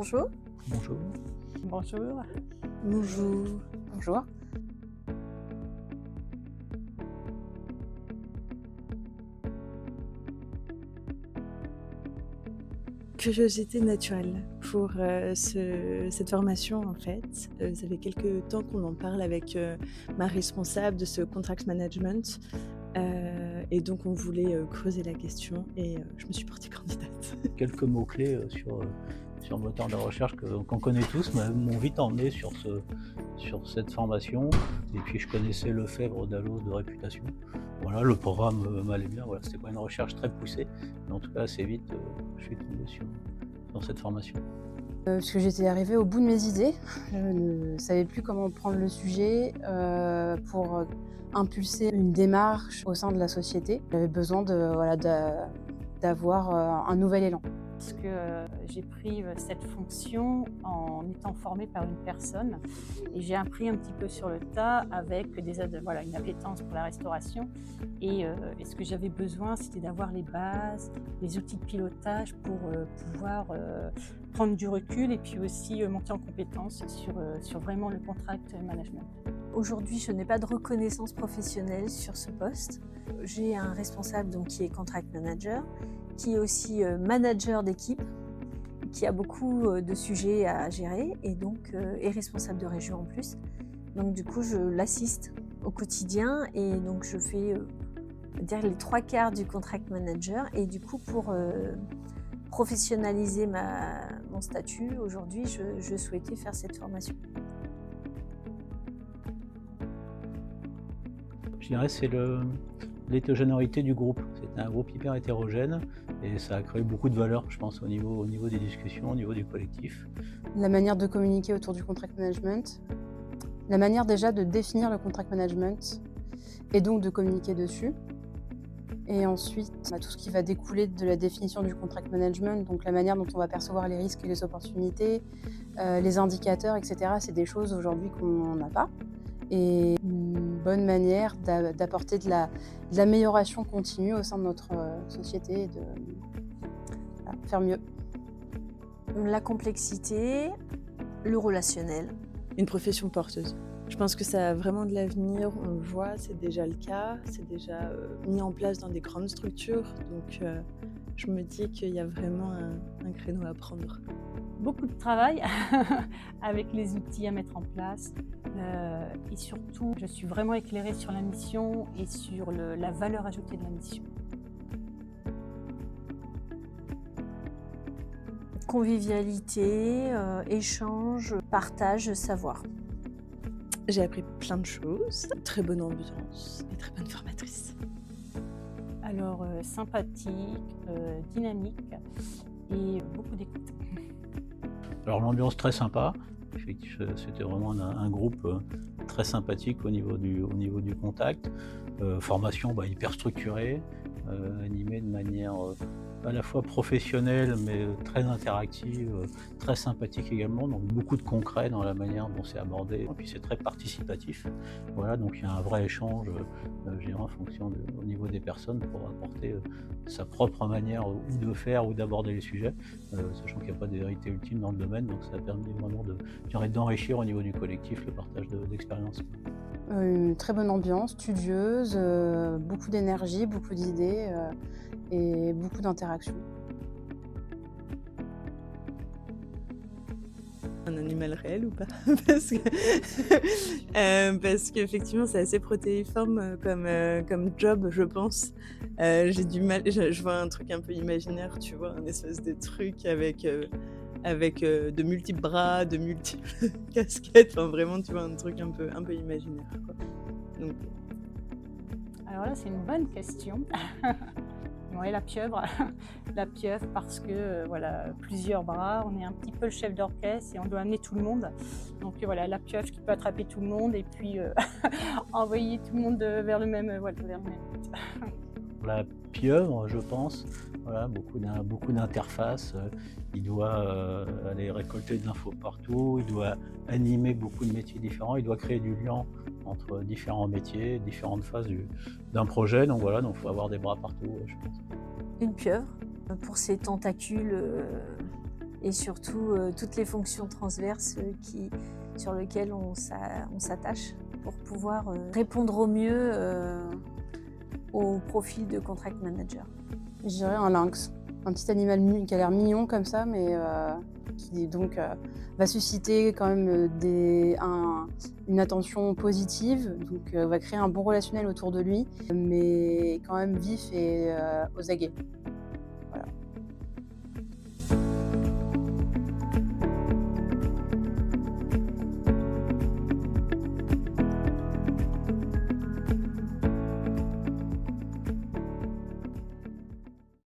Bonjour. Bonjour. Bonjour. Bonjour. Bonjour. Curiosité naturelle pour cette formation en fait. Ça fait quelques temps qu'on en parle avec ma responsable de ce contract management et donc on voulait creuser la question et je me suis portée candidate. Quelques mots-clés sur le moteur de recherche qu'on connaît tous m'ont vite emmené sur cette formation. Et puis je connaissais Lefebvre d'Allos de réputation. Voilà, le programme m'allait bien. Voilà, c'était pas une recherche très poussée, mais en tout cas assez vite je suis tombé sur cette formation. Parce que j'étais arrivée au bout de mes idées. Je ne savais plus comment prendre le sujet pour impulser une démarche au sein de la société. J'avais besoin d'avoir un nouvel élan. Parce que j'ai pris cette fonction en étant formée par une personne et j'ai appris un petit peu sur le tas avec une appétence pour la restauration et ce que j'avais besoin c'était d'avoir les bases, les outils de pilotage pour pouvoir prendre du recul et puis aussi monter en compétence sur vraiment le contract management. Aujourd'hui, je n'ai pas de reconnaissance professionnelle sur ce poste. J'ai un responsable qui est contract manager, qui est aussi manager d'équipe, qui a beaucoup de sujets à gérer et donc est responsable de région en plus. Donc du coup, je l'assiste au quotidien et donc je fais les 3/4 du contract manager et du coup pour professionnaliser mon statut, aujourd'hui, je souhaitais faire cette formation. Je dirais c'est l'hétérogénéité du groupe. C'était un groupe hyper hétérogène et ça a créé beaucoup de valeur, je pense, au niveau des discussions, au niveau du collectif. La manière de communiquer autour du contract management, la manière déjà de définir le contract management et donc de communiquer dessus. Et ensuite, tout ce qui va découler de la définition du contract management, donc la manière dont on va percevoir les risques et les opportunités, les indicateurs, etc. C'est des choses aujourd'hui qu'on n'a pas. Et une bonne manière d'apporter de l'amélioration continue au sein de notre société et de faire mieux. La complexité, le relationnel. Une profession porteuse. Je pense que ça a vraiment de l'avenir, on le voit, c'est déjà le cas, c'est déjà mis en place dans des grandes structures, donc je me dis qu'il y a vraiment un créneau à prendre. Beaucoup de travail avec les outils à mettre en place et surtout je suis vraiment éclairée sur la mission et sur la valeur ajoutée de la mission. Convivialité, échange, partage, savoir. J'ai appris plein de choses, très bonne ambiance et très bonne formatrice. Alors sympathique, dynamique et beaucoup d'écoute. Alors l'ambiance très sympa, effectivement c'était vraiment un groupe très sympathique au niveau du contact. Formation hyper structurée, animée de manière à la fois professionnelle mais très interactive, très sympathique également, donc beaucoup de concret dans la manière dont c'est abordé, et puis c'est très participatif. Voilà, donc il y a un vrai échange, je dirais, en fonction au niveau des personnes pour apporter sa propre manière ou de faire ou d'aborder les sujets, sachant qu'il n'y a pas de vérité ultime dans le domaine, donc ça a permis vraiment d'enrichir au niveau du collectif le partage d'expériences. Une très bonne ambiance, studieuse, beaucoup d'énergie, beaucoup d'idées et beaucoup d'interactions. Un animal réel ou pas? Parce qu'effectivement c'est assez protéiforme comme job, je pense. J'ai du mal, je vois un truc un peu imaginaire, tu vois, un espèce de truc avec de multiples bras, de multiples casquettes, enfin vraiment tu vois un truc un peu imaginaire, quoi. Donc... Alors là c'est une bonne question. Oui, la pieuvre parce que plusieurs bras, on est un petit peu le chef d'orchestre et on doit amener tout le monde. Donc voilà, la pieuvre qui peut attraper tout le monde et puis envoyer tout le monde vers le même but. La pieuvre, je pense, voilà, beaucoup d'interfaces. Il doit aller récolter de l'info partout, il doit animer beaucoup de métiers différents, il doit créer du lien entre différents métiers, différentes phases d'un projet. Donc voilà, il faut avoir des bras partout, je pense. Une pieuvre, pour ses tentacules et surtout toutes les fonctions transverses sur lesquelles on s'attache pour pouvoir répondre au mieux au profil de contract manager. Je dirais un lynx, un petit animal qui a l'air mignon comme ça, mais qui donc va susciter quand même une attention positive, donc va créer un bon relationnel autour de lui, mais quand même vif et aux aguets.